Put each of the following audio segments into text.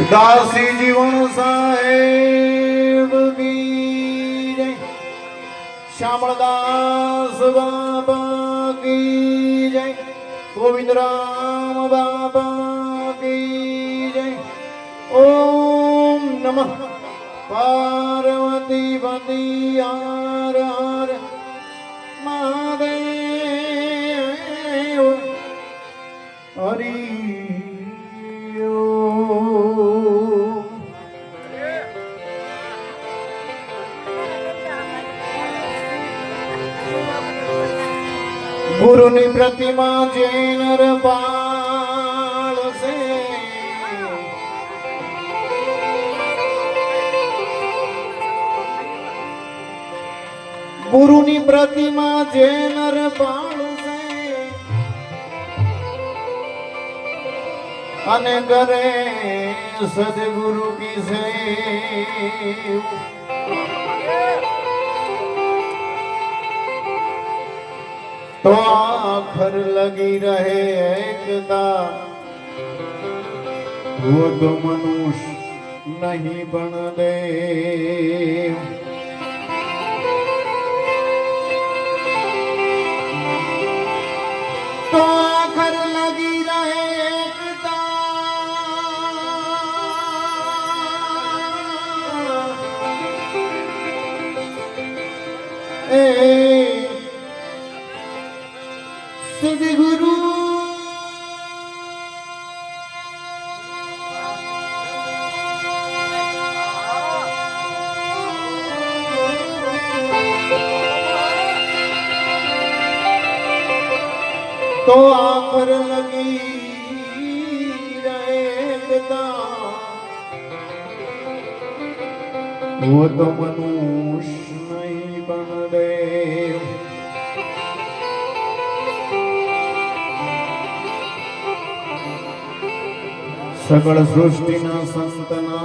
दासी जीवन साहेब की जय, श्यामलदास बाबा की जय, गोविंद राम बाबा की जय। ओम नमः पार्वती पति हर हर महादेव। हरि गुरु ની પ્રતિમા જે નર પાળશે, ગુરુ ની પ્રતિમા જે નર પાળશે અને કરે સદગુરુ કી સેવ, तो आखर लगी रहे एकता, वो तो मनुष्य नहीं बन दे। तो आखर लगी रहे एकता, सदगुरु तो आखर लगी रहेगा, वो तो मनुष्य नहीं बन दे। सकल सृष्टि ना संतना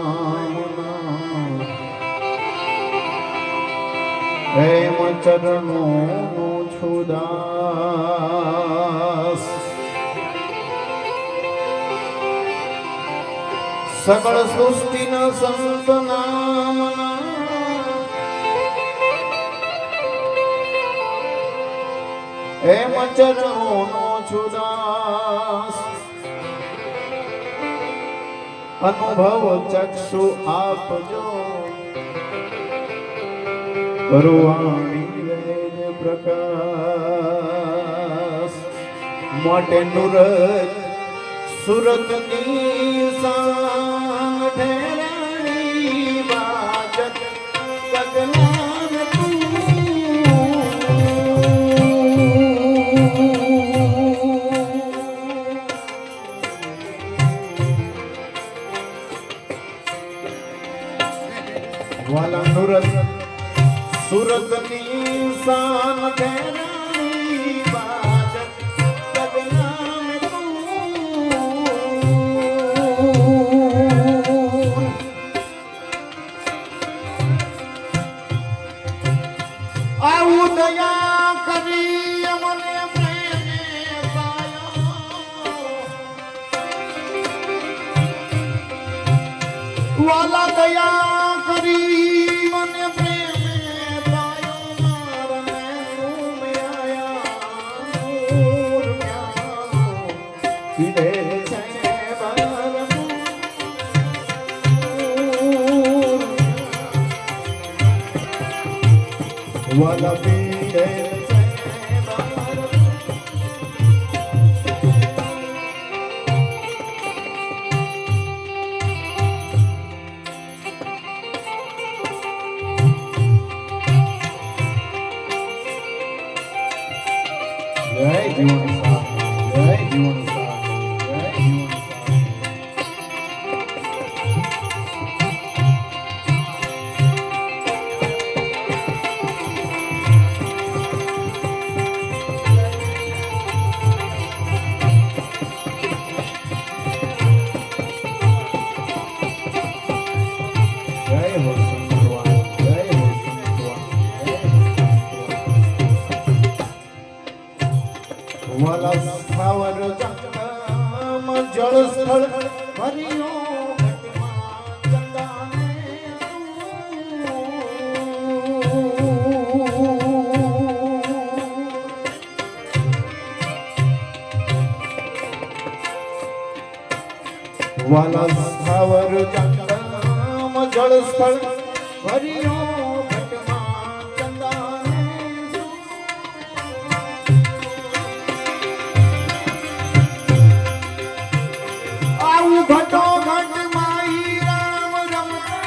हेम चरणों छुदास, सकल सृष्टि न संतना हेम चरणों छुदास। अनुभव चक्षु आप जो परवाणी वेद प्रकाश, मोटे नुरत सुरत निशान ठहराई बाजत गगनान तू। वाला नुरत सुरत निशान ठहराई बाजत गगनान तू। आऊ दया करी अमने प्रेमे पायो, वाला दया करी मने प्रेमे पायो, मारने में आया नूर प्यारो पीड़े छे बरनूर, वाला पीड़े जय जीवन साथ, जय जीवन साथ, जय जीवन साथ। जय हो संतवान, जय हो संतवान, जय हो संतवान। वाला सावर जंगम जल स्थल भरियो घटमा, વાલા સ્થાવર જંગમ જળ સ્થળ ભર્યો ઘટમાં ચંદાને આવું ઘટો ઘટ માઈ રામ રમતા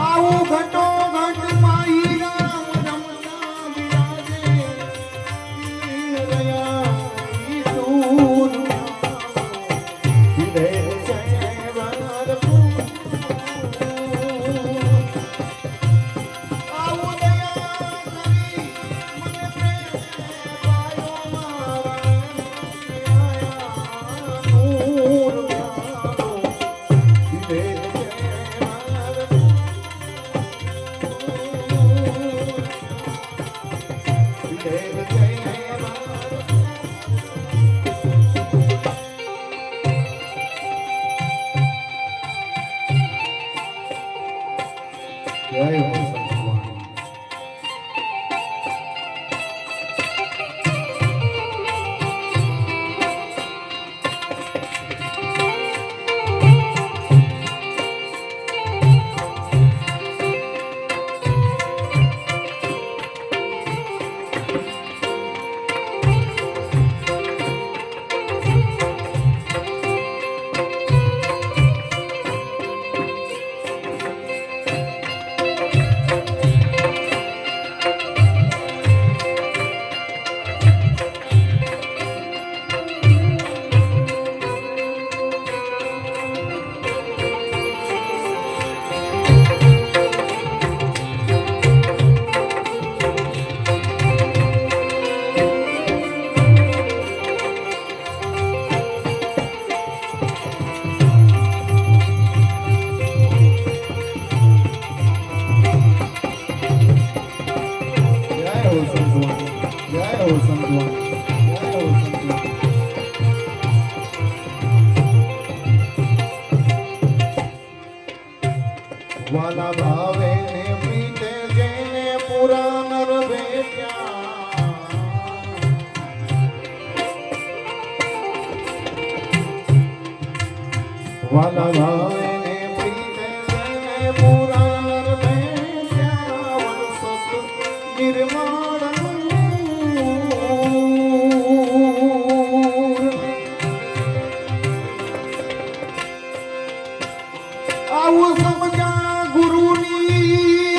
આવું ઘટો ઘટ માઈ રામ રમતા બિરાજે રહ્યા દૂર વિદે જય વરપુર આવું દયા કરી મને પ્રેમ પાયો મારા નૂર વિદે જય હો સંતવાણી વાલા ભાવે ને પ્રીતે જેને પુરા નર ભેટ્યા વાલા ભાવે ને પ્રીતે જેને પુરા નર ભેટ્યા વનસત નિર્માણ આવું સમજા ગુરુની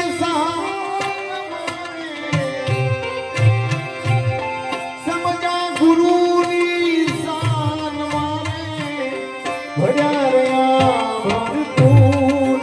સમજા ગુરુની શાન મારે ભર્યા રહ્યા ભરપૂર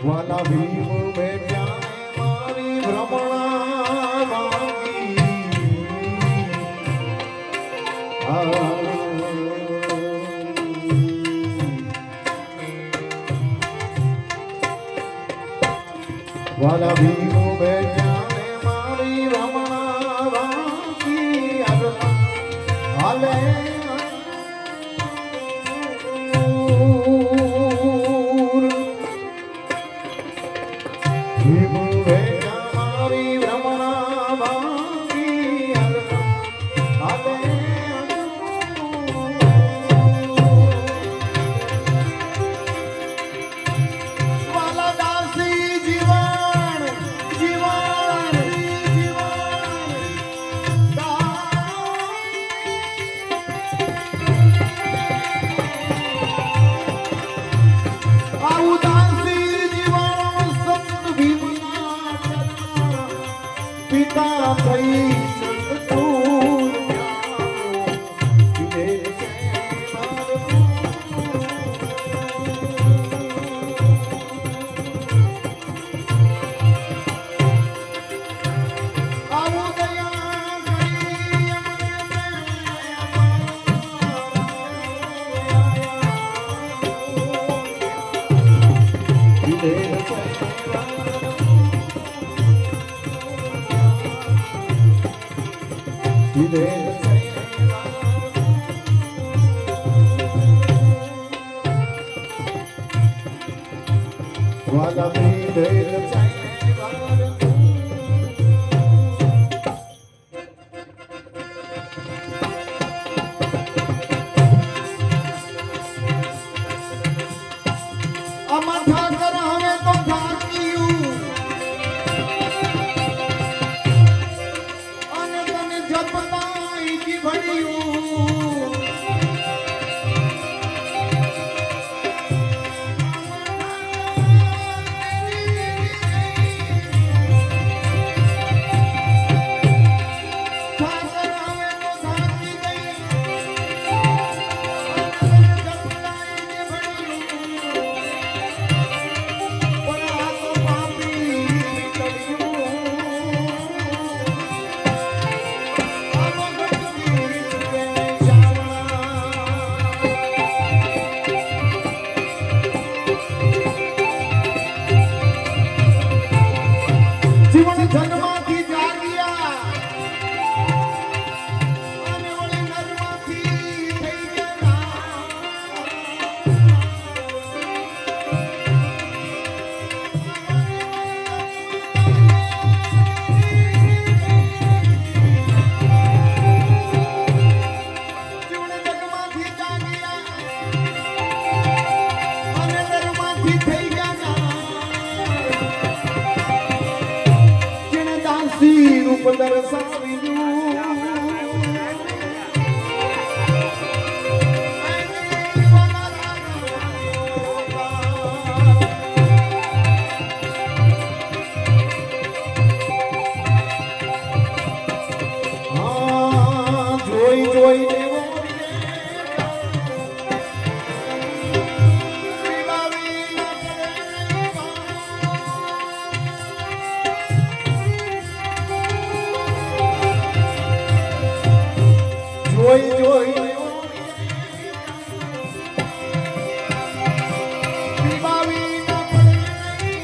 વાલા ભીમ બેટ્યા મારી ભ્રમણા વાલા ભીમ બેટ્યા મારી ભ્રમણા હાલે પિતા થઈ ચંદ્રચૂડ વાલા આમાં ઠાકર હવે તો થાક્યું અને તને જપતાઈ જીવડ્યું જન્મથી જાગ્યા અને વળી નરમાંથી થઈ ગયા જીવન જન્મથી જાગ્યા અને નરમાંથી થઈ ગયા રૂપ દર્શાવ્યું જોઈ જોઈ જોઈ જોઈ પીવાવી ન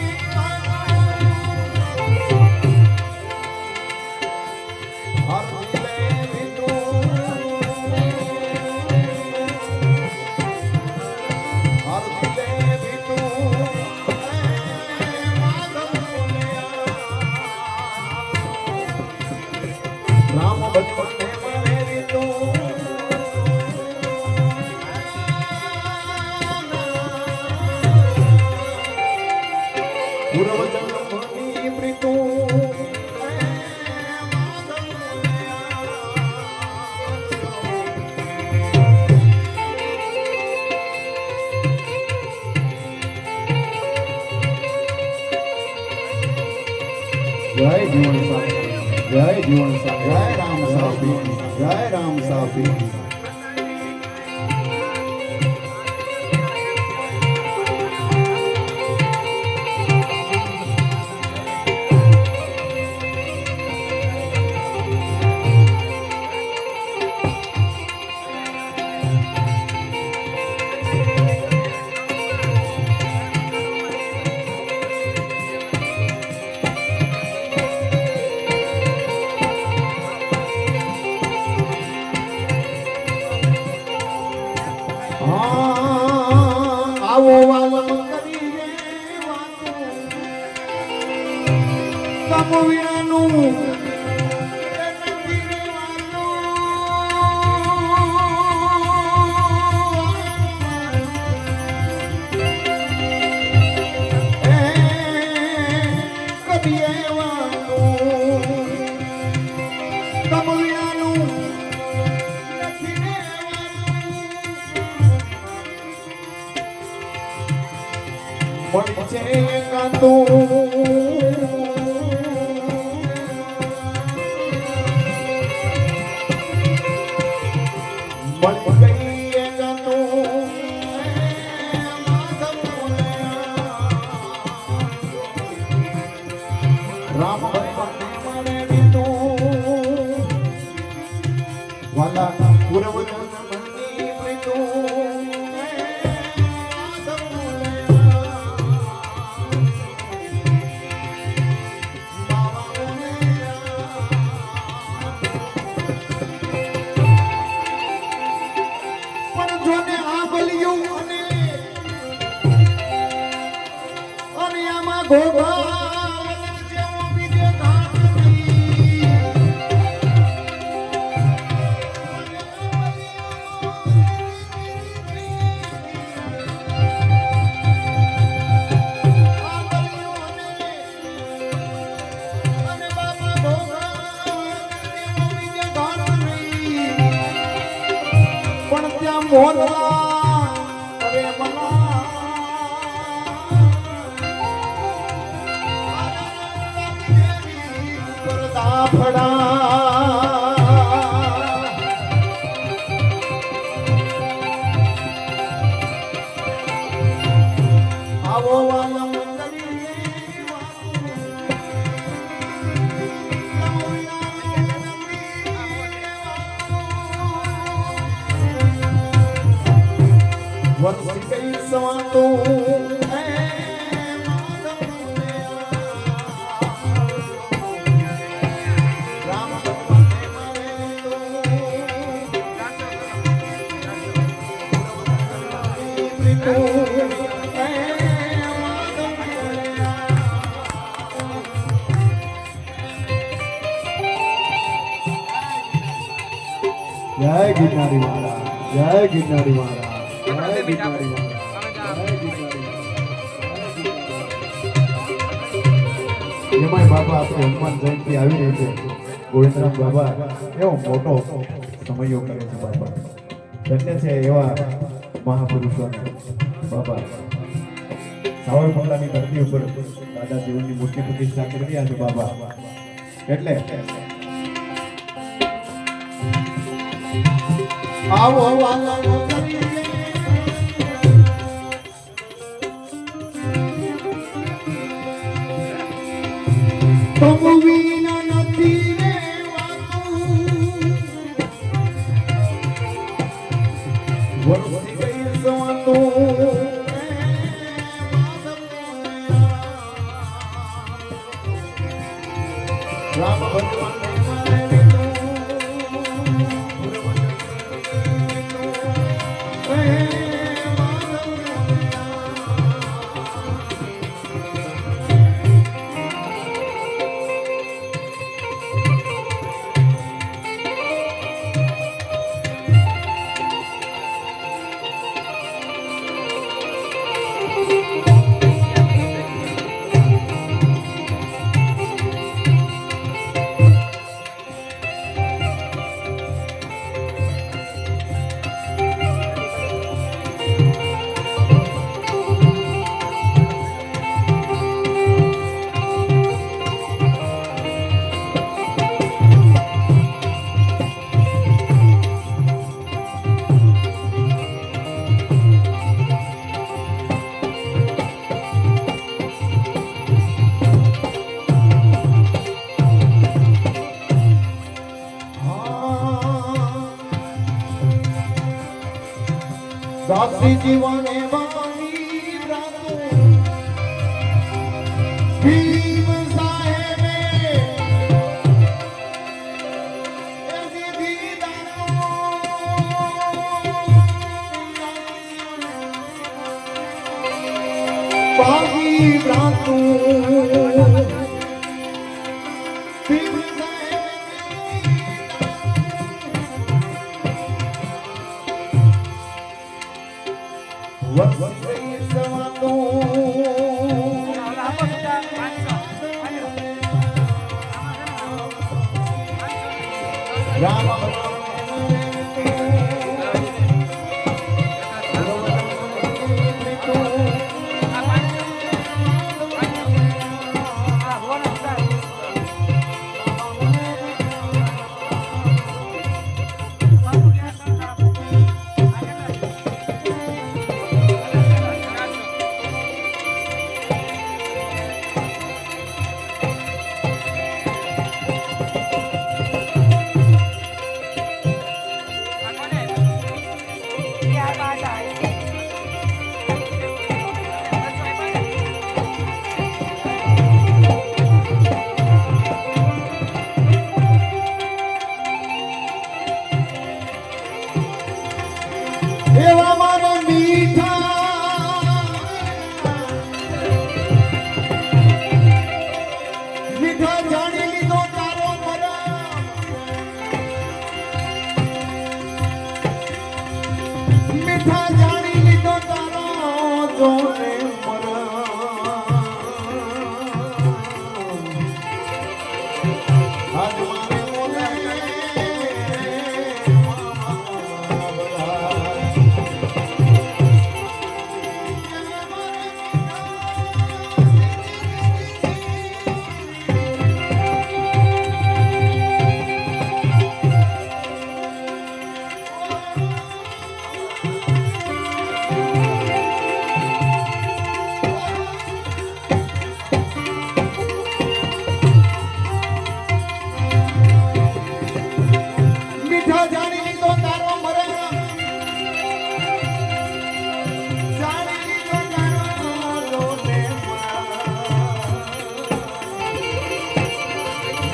રામ બચપન જય જીવન સાથી, જય જીવન સાથી, જય રામ સાથી, જય રામ સાથી. તમ વિનાનું રામ વાલા પૂરવ જય ગિરનારી મહારાજ, જય ગિરનારી મહારાજ, જય ગિરનારી મહારાજ. એમાંય બાબા આપણે હનુમાન જયંતિ આવી રહી છે. ગોવિંદરામ બાબા એવો મોટો સમયો કરે છે બાબા. એટલે છે એવા મહાપુરુષોને બાબા સાવરકુંડલાની ધરતી ઉપર દાદા જીવનની મૂર્તિ પ્રતિષ્ઠા કરી રહ્યા છે બાબા. એટલે આવો વાલા તમ વિના નથી વરસી ગઈ સવાતો રામ ભગવાન દાસી જીવને વાણી રાતો ભીમ સાહેબે એ દીધી દાનો બાગી રાતો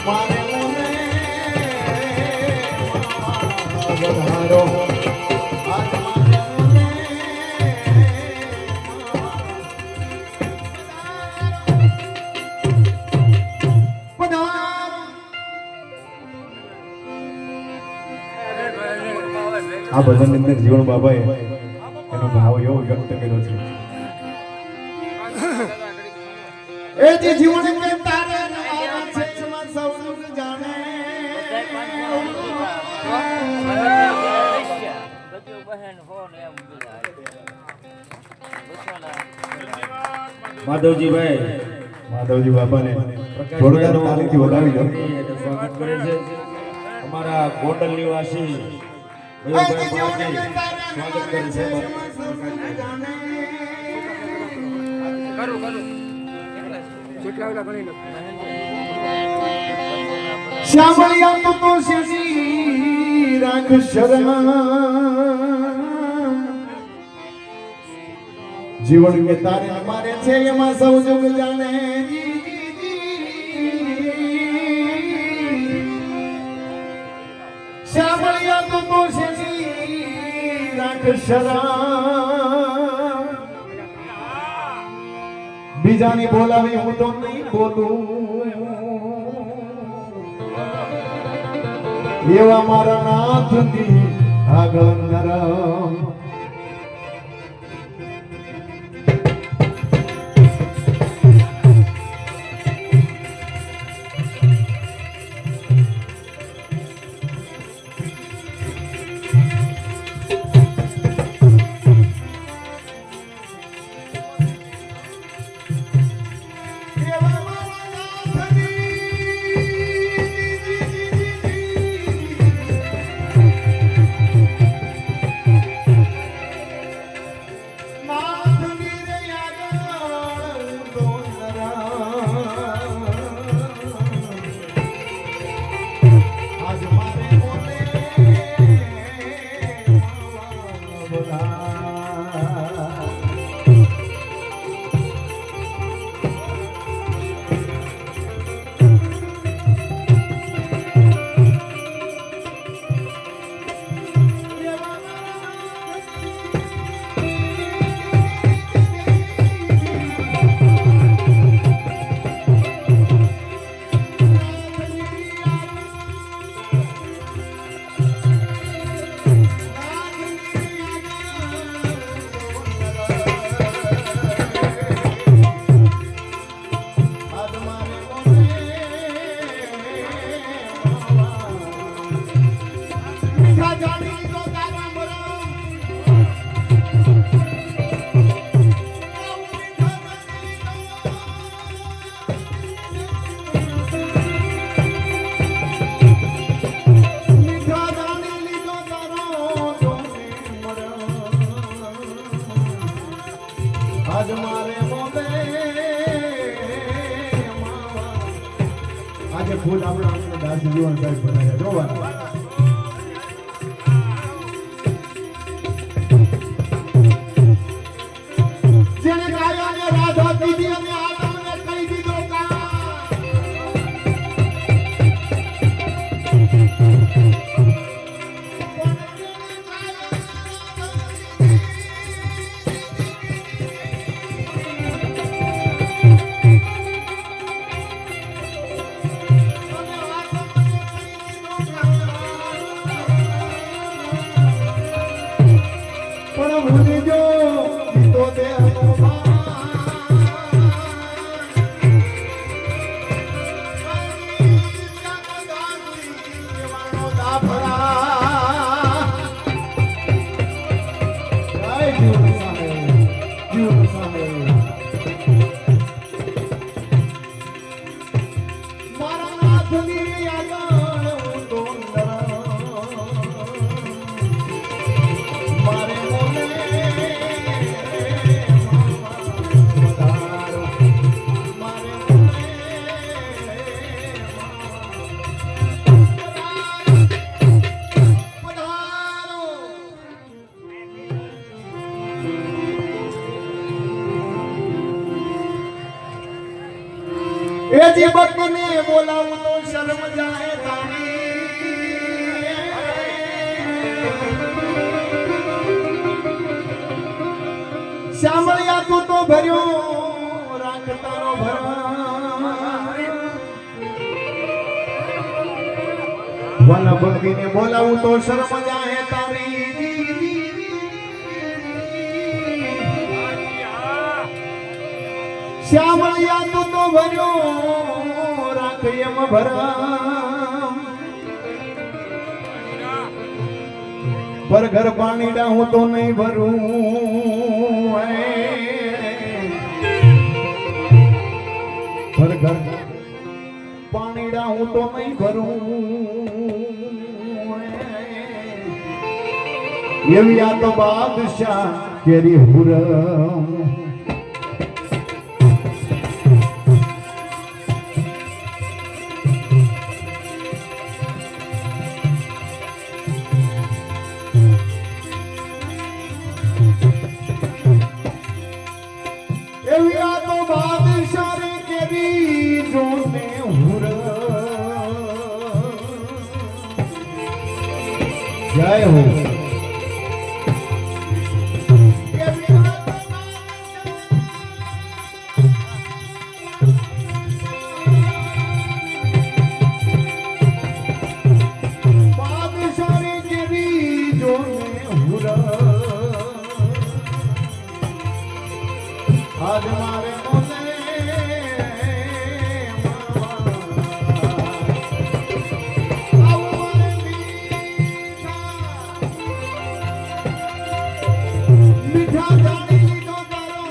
મારે મને વધારો આજ મારે મને આ ભજન અંદર જીવન બાબાએ એનો ભાવ એવો વ્યક્ત કર્યો છે એ જે જીવન કે તારે નવારા છે સમા સૌનું જાણે માધવજી બાપાને જોરદાર તાલીમથી વધાવી દો સ્વાગત કરે છે અમારા ગોંડલ નિવાસી સ્વાગત કરે છે શ્યામળિયા તો શિશી રાખ શરણ જીવન કે તારે મારે છે એમાં સૌ જગ જાણે શ્યામળિયા તો શિશી રાખ શરણ બીજાની બોલાવી હું તો નહીં બોલું એવા મારા નાથની આગળ નરમ આજે ફૂલ આપણા દાસ જીવન સાહેબ બનાવ્યા જોવા જેને ગાયા ને રાધા દીદી અને આદમને કહી દીધો કા એ જીવકને બોલાવું તો શરમ જાય તારી શ્યામળિયા તું તો ભર્યો રાખતાનો ભરા વાલા ભક્તિને બોલાવું તો શરમ જાય તારી શ્યામળિયા તું તો ભર્યો રાખ એમ ભરા પર ઘર પાણીડા હું તો નહીં ભરું પર ઘર પાણીડા હું તો નહીં ભરું એવી આ તો બાદશાહ કેરી હુરમ એવી આ તો બાદશાહ રે કેરી જોને હુર જય હો બાદશાહ રે કેરી જોને હુર આજ મારે મોને મીઠા જાણી લીધો તારો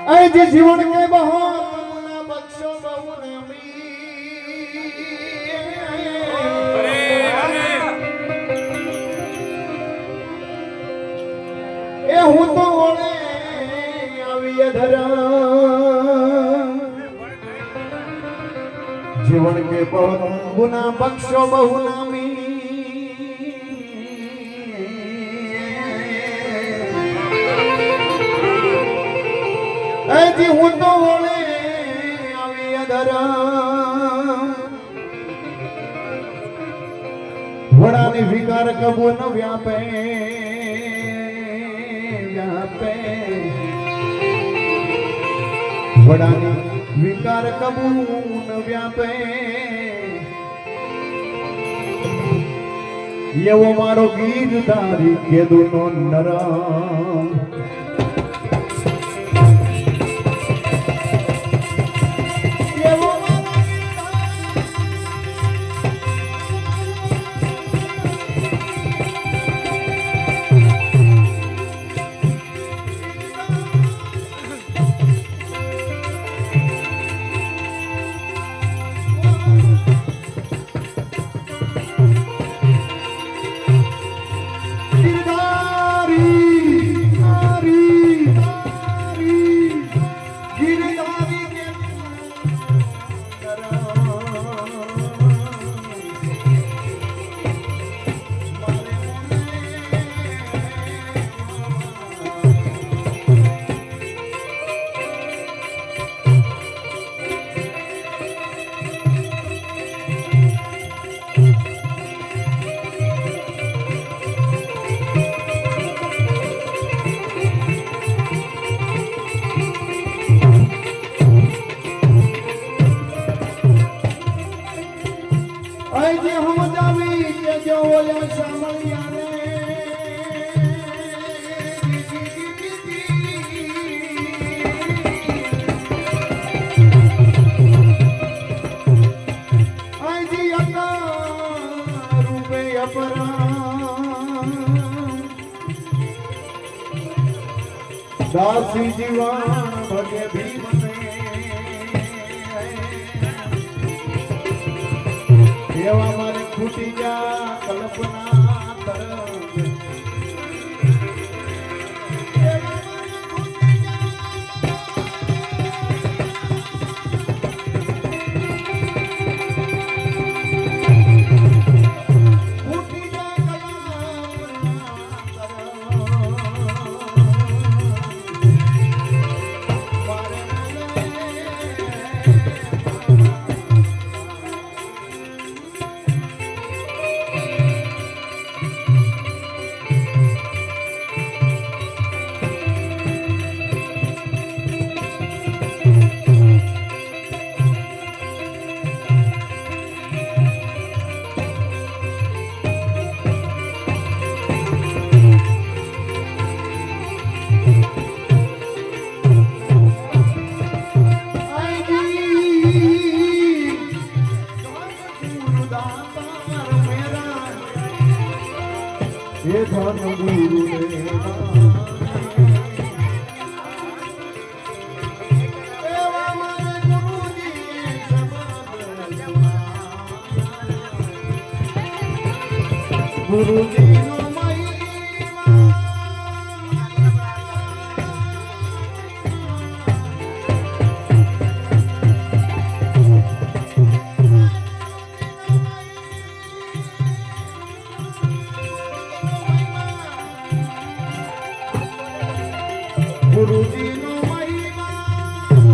ऐ जी जीवन के बहुत गुना बख्शो बहु ए हूँ तो ओळे आवी धरा जीवन के बहुत गुना बख्शो बहु नामी जी हूँ तो ओळे आवी अधरा घोड़ानी विकार कबू न व्यापे व्यापे घोड़ानी विकार कबू न व्यापे एवो मारो गीरधारी केदुनो नरम दासी जीवन भगे भीम એવા મારે ખૂટી જા કલ્પના તરફ ये धन गुरु गुरु जी ગુરુજીનો મહિમા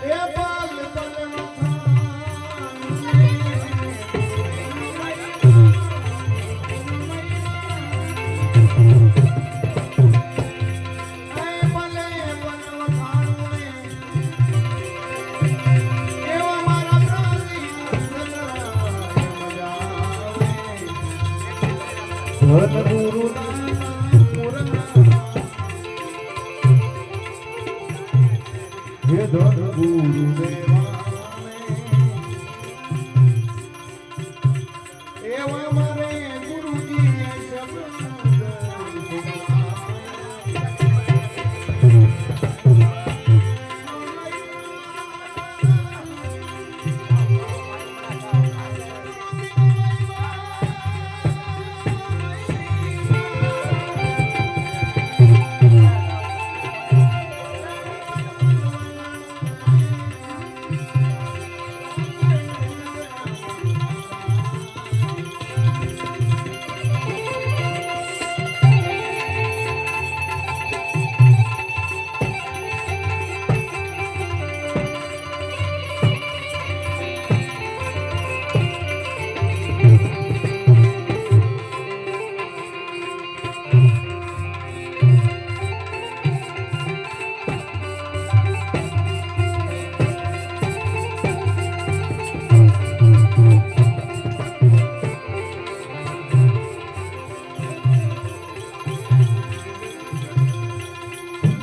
એ પલ ધન ગુરુ હે ધન ગુરુ એવા મારે ગુરુજી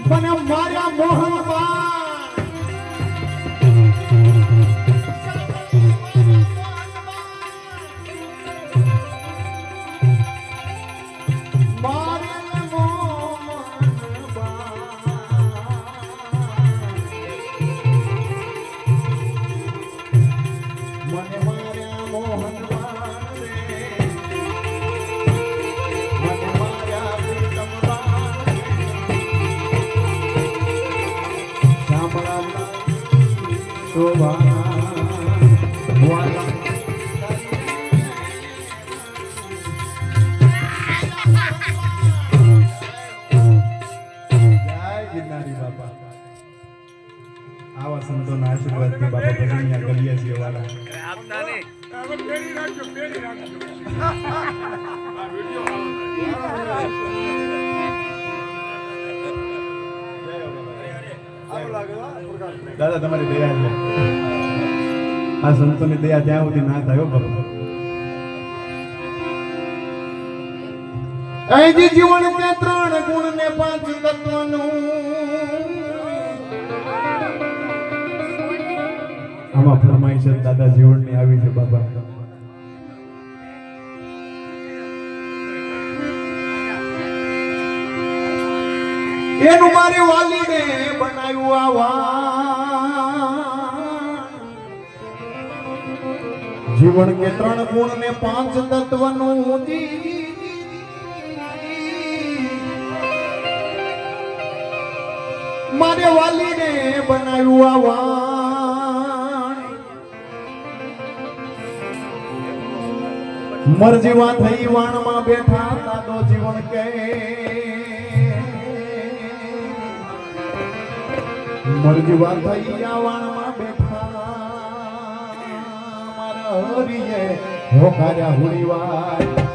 મને મારા મોહનબા મારા મોહનબા મને મારા મોહનબા શોભા વાલા જય ગિરનારી બાપા આવા સંતોના આશીર્વાદથી બાપા ભજનિયા ગલીએ છીએ વાલા આપતા નહીં હવે પેરી રાખજો આ વિડિયો દાદા તમારી દયા છે આ સંતોની દયા ત્યાં સુધી ના થાય બાબા અહીંથી જીવન કે 3 ગુણ ને 5 તત્વનું આમાં ફરમાઈશ દાદા જીવનની આવી છે બાબા એનું મારી વાલીને બનાવ્યું આવા જીવન કે 3 ગુણ ને 5 તત્વનું મારે વાલીને બનાવ્યું આવા મરજીવા થઈ વાણમાં બેઠા દાદો જીવન કે મરજીવા થઈ આ વાણમાં બેઠા મારા હરિએ હોકાર્યા હુડીવા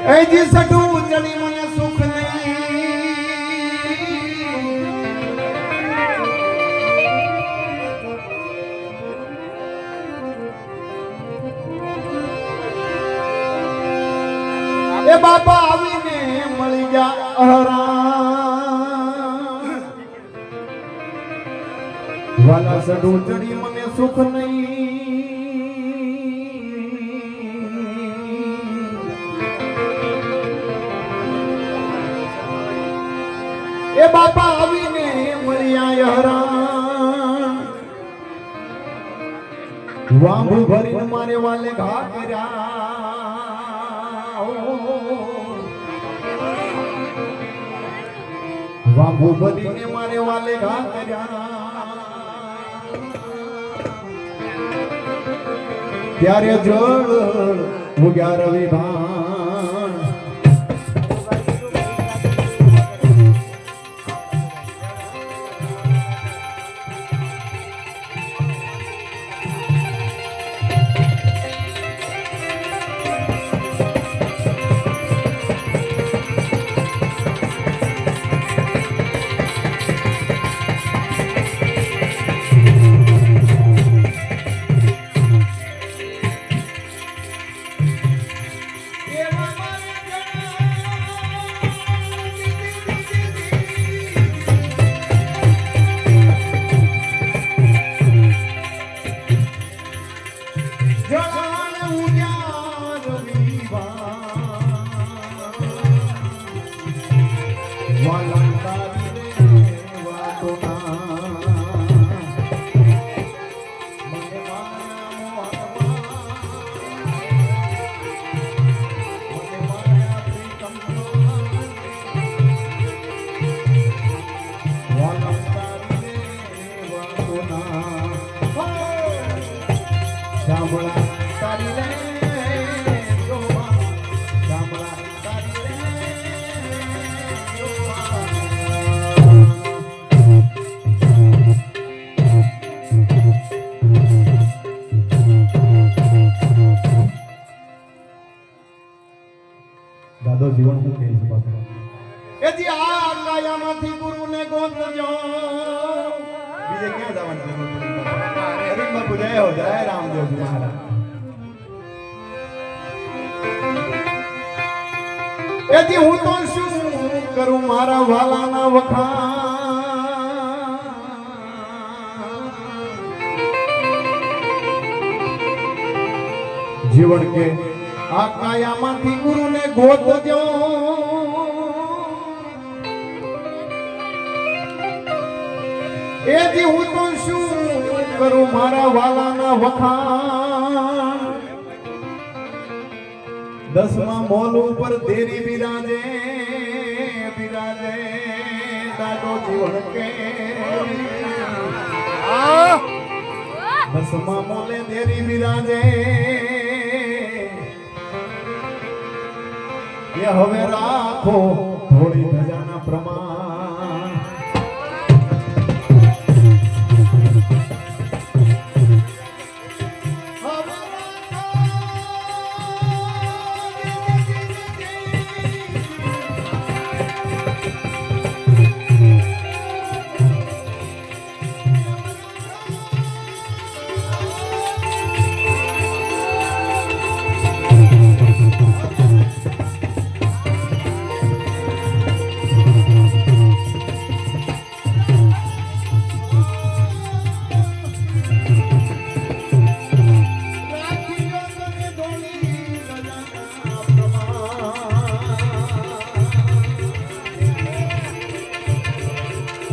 એજી સટુ ચડી મને સુખ નહીં એ બાપા આવીને મળી ગયા અહરા વાલા સટુ ચડી મને સુખ નહીં એ બાપા આવીને મળ્યા હરા વાંભુ ભરીને મારે વાલે ઘા કર્યા વાંભુ ભરીને મારે વાલે ઘા કર્યા ત્યારે જળ ઉગ્યા રવિ ભાન દાદો જીવન હું કહી છું બાપા એજી આ કાયામાંથી ગુરુને ગોતજો બીજે ક્યાં જવાનું જરૂર પડી બાપા અરે બાપુ જય હો જય રામદેવ મહારાજ એજી હું તો શું કરું મારા વાલાના વખાણ જીવન કે આ કાયામાંથી ગુરુને ગોતજો એથી હું તો શું કરું મારા વાલાના વખાણ દસમા મોલ ઉપર દેરી બિરાજે બિરાજે દાદો જીવન કે દસમા મોલે દેરી બિરાજે એ હવે રાખો થોડી ધજાના પ્રમાણ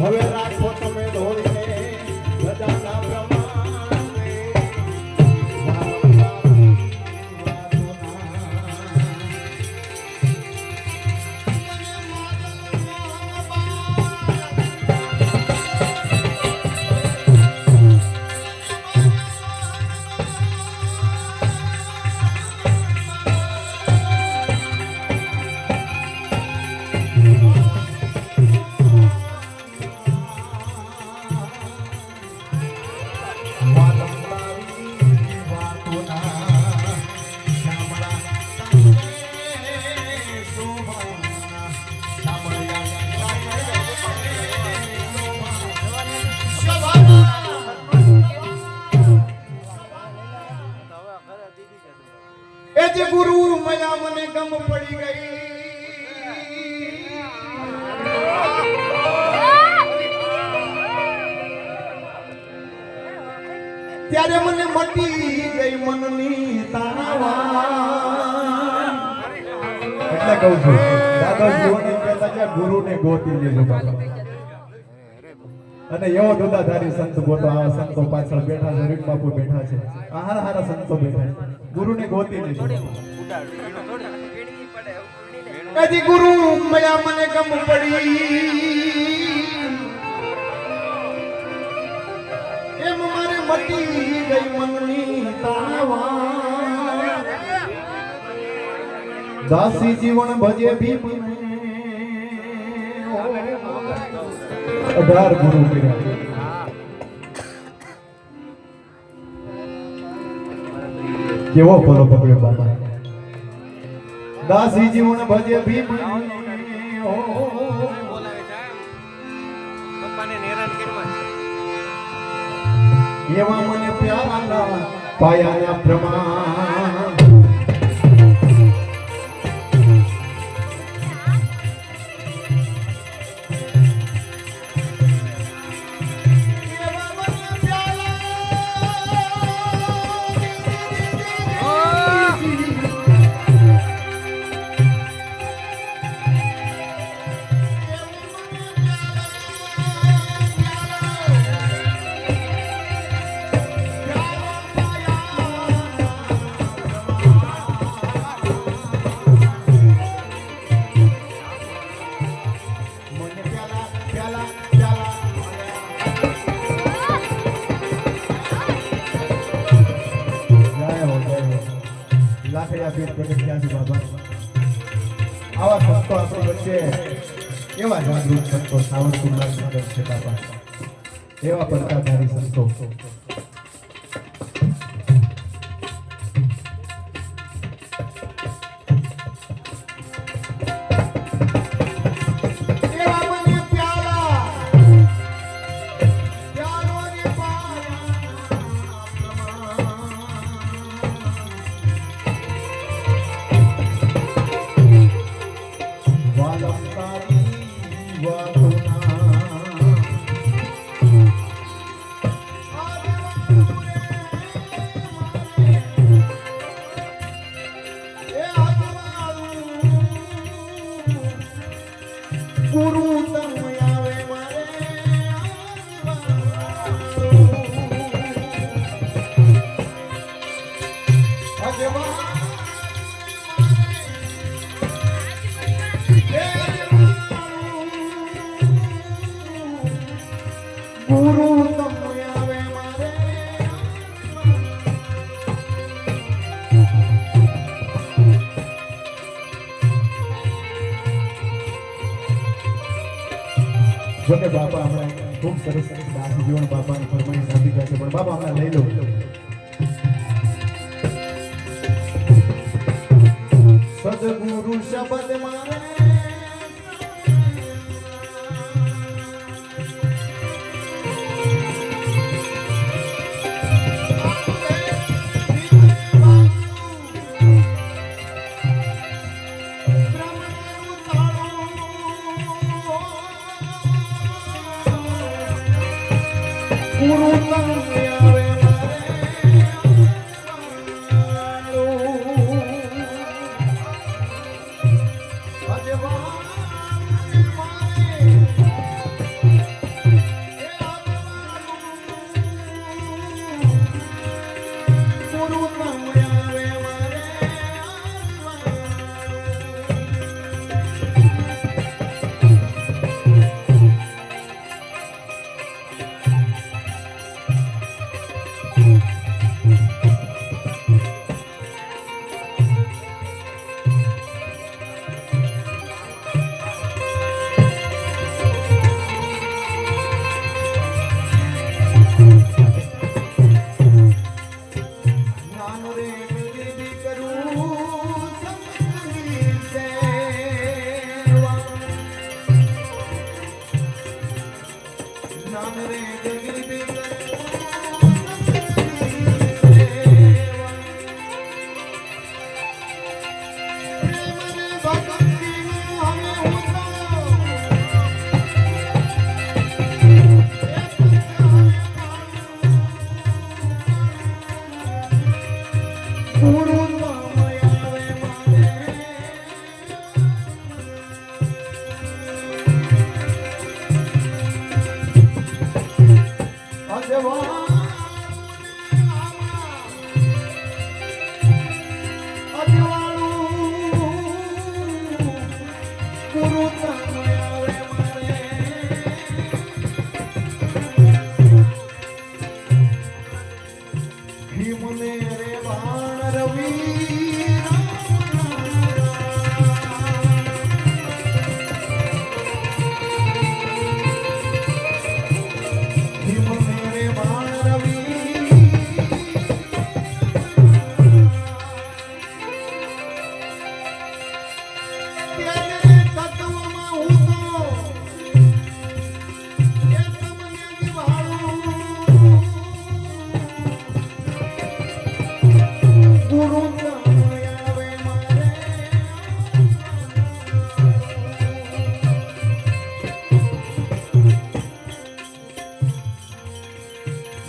હવે રાખો તમે ધોળીને ગજાના પ્રમાણે એ જે ગુરુ મયા મને ગમ પડી ગઈ ત્યારે મને મટી ગઈ મનની તાણાવાન એટલે કહું છું દાદા જીવને કહેતા કે ગુરુને ગોતી લેજો બાપા અને એવો દુદાધારી સંત ગોતો આ સંતો પાછળ બેઠા છે રીક બાપુ બેઠા છે આ હારા હારા સંતો બેઠા છે ગુરુને ગોતી લેજો કદી ગુરુ મયા મને ગમ પડી એમ મારે મટી ગઈ મનની તાણાવાન દાસી જીવન ભજે ભીમ 18 ગુરુ કર્યા કેવો ફોલો પકડ્યો બાપા દાસી જીવન ભજે ભીમ એવા મને પ્યારા પાયાના પ્રમાણ આવા સંતો આપણી વચ્ચે એવા જાગૃત સંતો સાવરકુંડલા સુંદર છે બાપા એવા પડકારધારી સંતો જોકે બાપા હમણાં ખૂબ સરસ દાસી જીવન બાપાની ફરમાઈશ આપી ગયા છે પણ બાપા હમણાં લઈ લો સદગુરુ શબ્દ મારે ગુરુ તમને આવે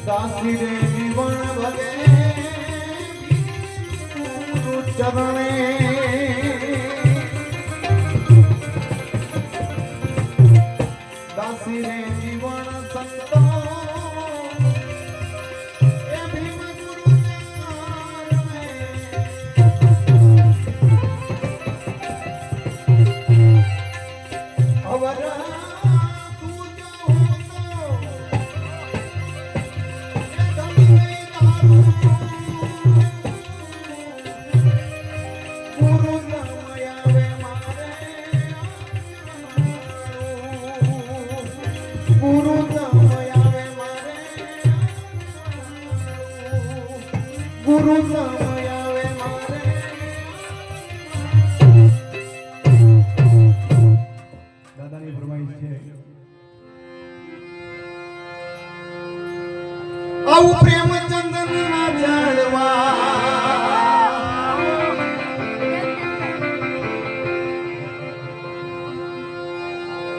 દાસી રે જીવન ભગે ચરણે દાસી રે જીવન સંતો એ ભીમ ગુરુ ચરણે અવરા ગુરુ આવે મારે દાદાની ફરમાઈશ છે આવું પ્રેમચંદન ના જાણવા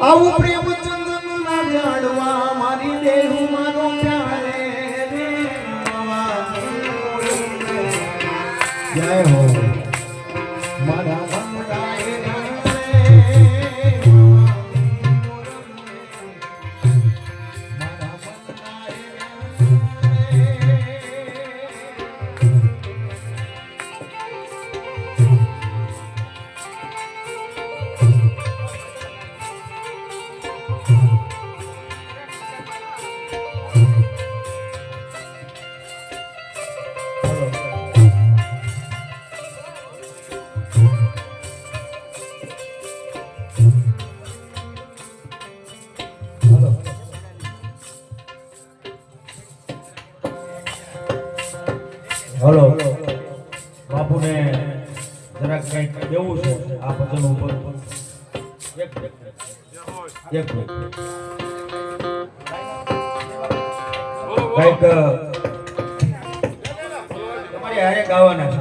આવું પ્રેમચંદન ના જાણવા મારી દેહુ મારો પ્યારે જય હો મારા મનડાય હલો બાપુને જરાક કંઈક કેવું છે આ ભજન ઉપર એક મિનિટ. કંઈક તમારી હારે ગાવાના છે.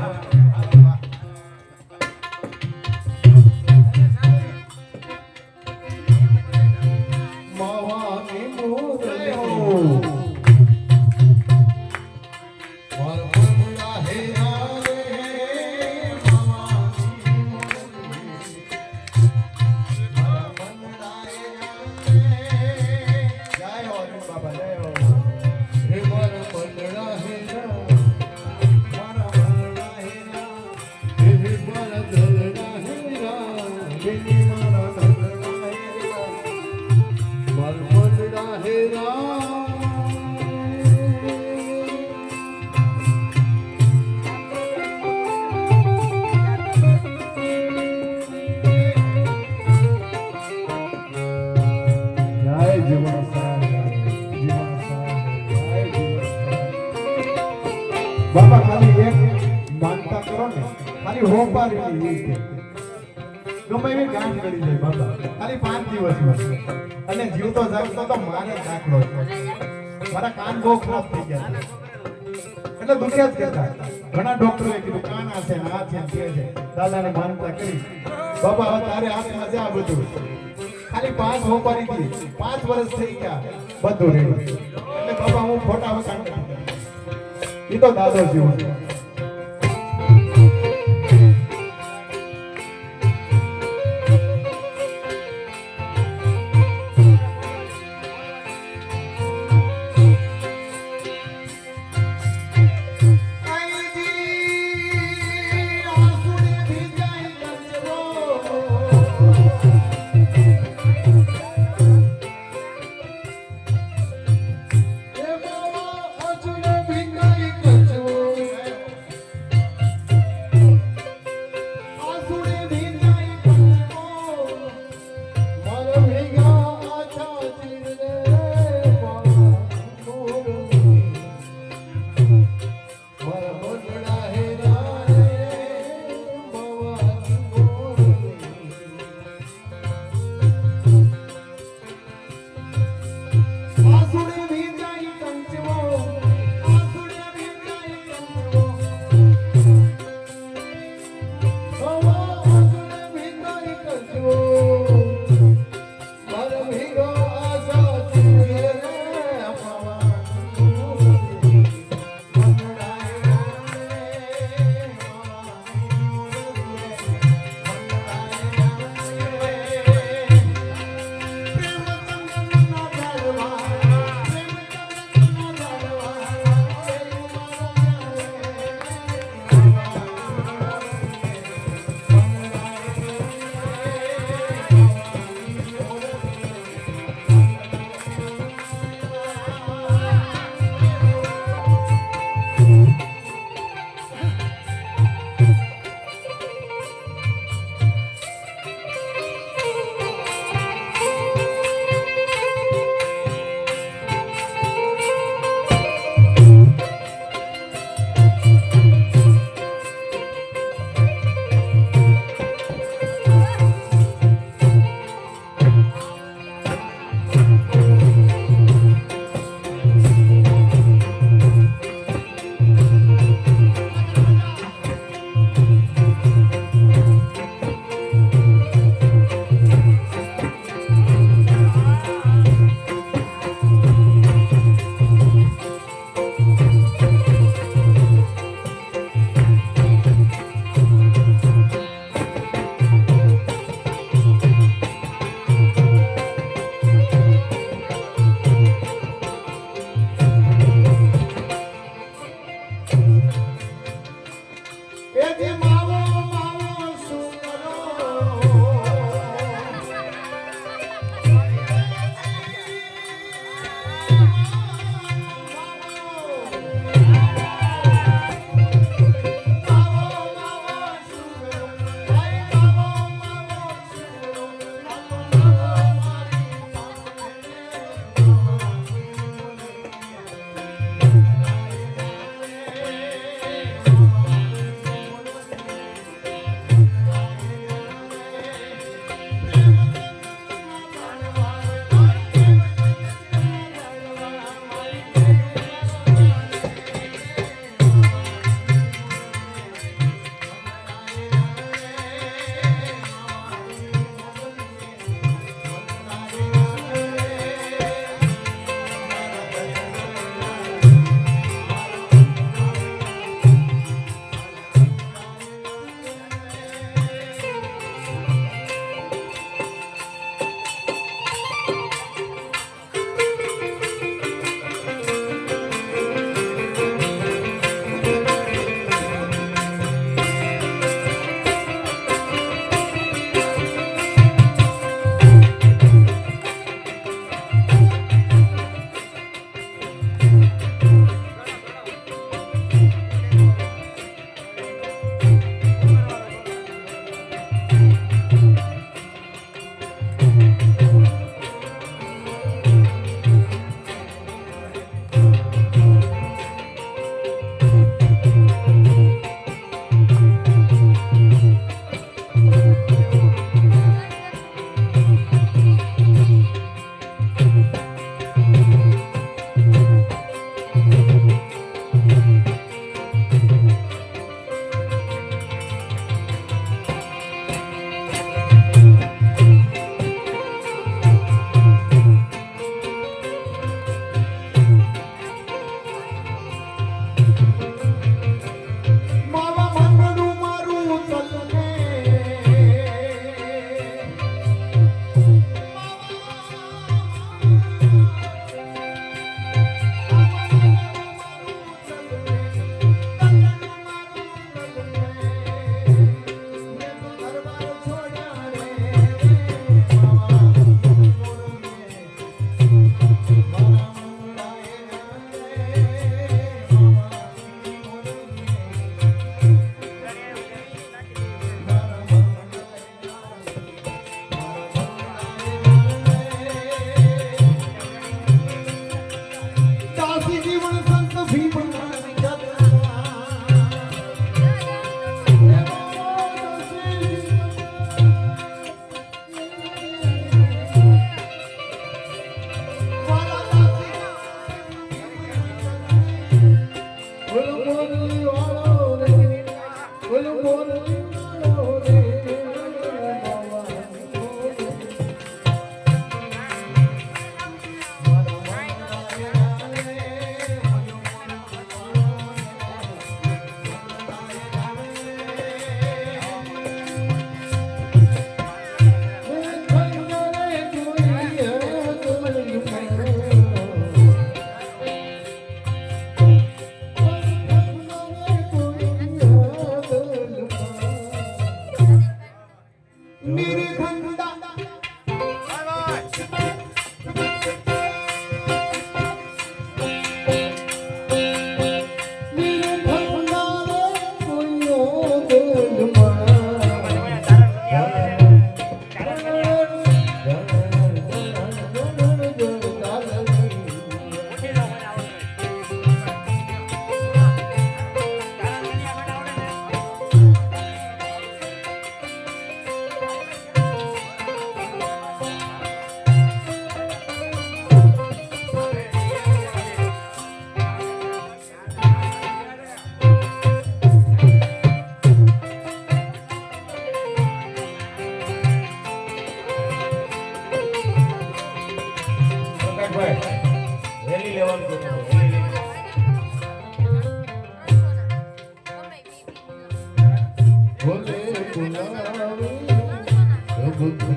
માવાની મુરલી બાપા ખાલી એક માનતા કરો ને ખાલી હોપારી ગમે એવી ગાંઠ કરી જાય બાપા ખાલી 5 દિવસ અને જીવતો જાગતો તો મારે દાખલો છે. મારા કાન બહુ ખરાબ થઈ ગયા એટલે દુખ્યા જ કરતા ઘણા ડોક્ટરોએ કીધું કાન આ છે ને આ છે ને તે છે દાદાને માનતા કરી બાપા હવે તારે હાથમાં છે આ બધું ખાલી 5 હોપારી થી 5 વર્ષ થઈ ગયા બધું રેડું એટલે બાપા હું ફોટા વખાણ એ તો દાદો જીવન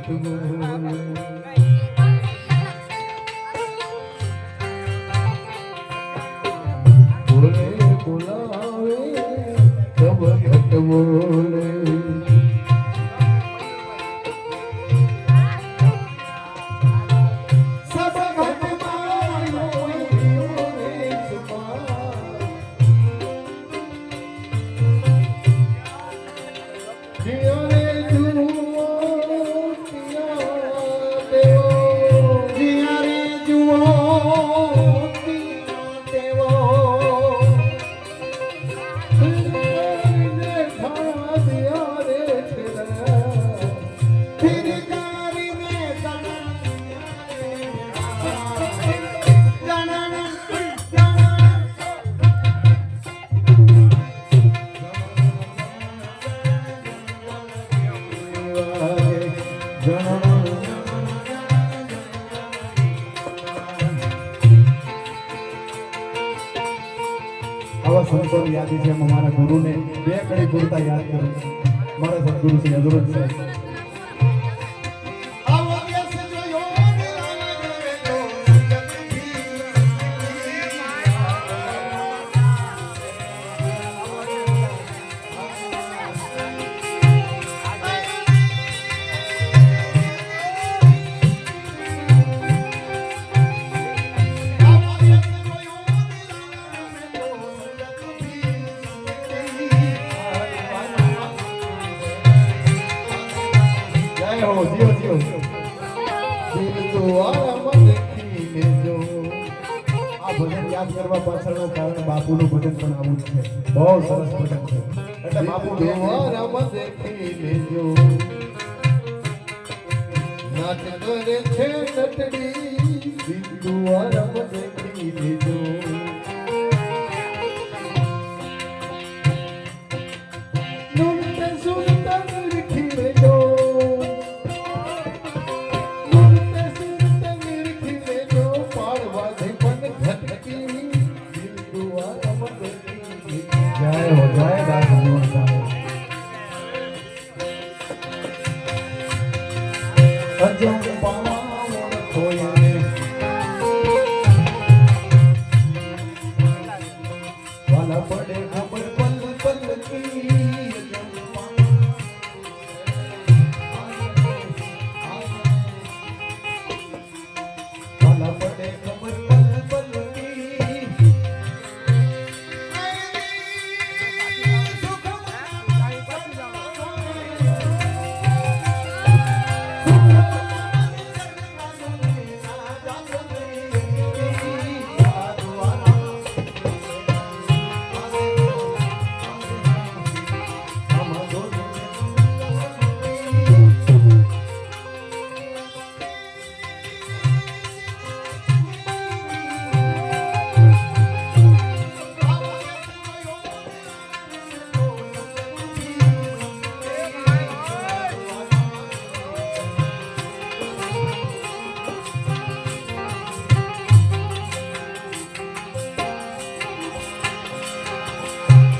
બોલે બોલાવે તબ ઘટ બોલે સબ ઘટ માયો રે છુપા જીઓ રે જુઓ જીયા રે જુઓ દેવો આવા સંતોની યાદી છે એમાં મારા ગુરુને બે કડી પૂરતા યાદ કરું મારા સદગુરુ શ્રી અદુરત સાહેબ જય હો જીઓ જીઓ દિલ દ્વારામાં દેખીને જો આ ભજન યાદ કરવા પાછળનું કારણ બાપુનું ભજન પણ આવું જ છે બહુ સરસ ભજન છે એટલે બાપુ દ્વારામાં દેખીને જો નાચ કરે છે નટડી દિલ દ્વારામાં દેખીને જો નુંતે સુનતા નિરખીને જો જય હો જય દાસ ભગવાન સાહેબ અજમ પાવન ખોયને વાલા પડે ખબર પલ પલ કી વાલા પડે ખબર પલ પલ કી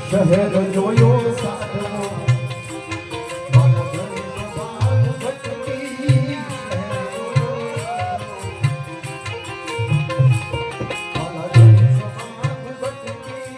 શહેર જોયો સાધનો મારા ઘરની બાદ ભટકી મારા ઘરની બાદ ભટકી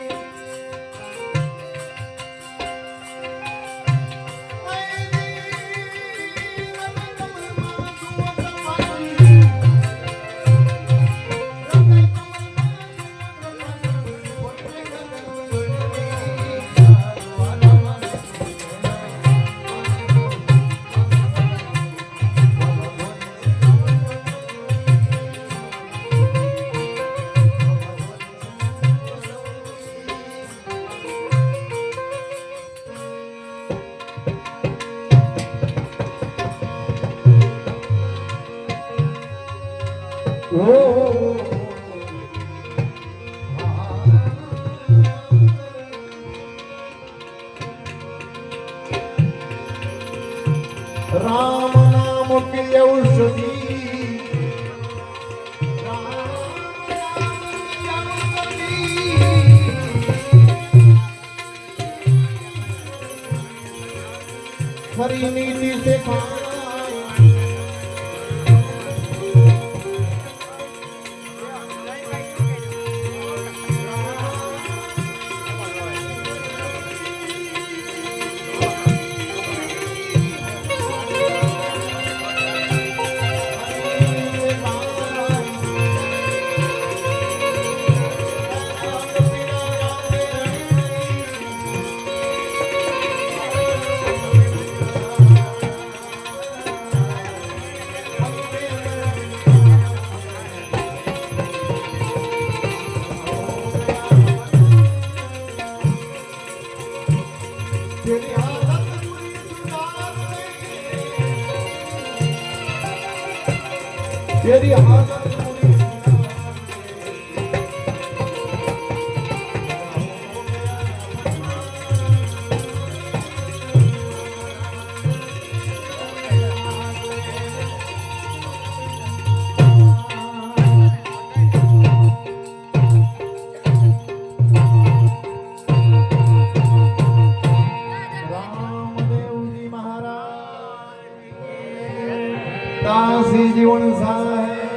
રામ નામ કે ઔષધિ ફરી નીતિ સે ખાય તેરી હાલત પૂરી સુધાર દે તેરી હાલત પૂરી રામદેવજી મહારાજ દાસી જીવન સાહેબ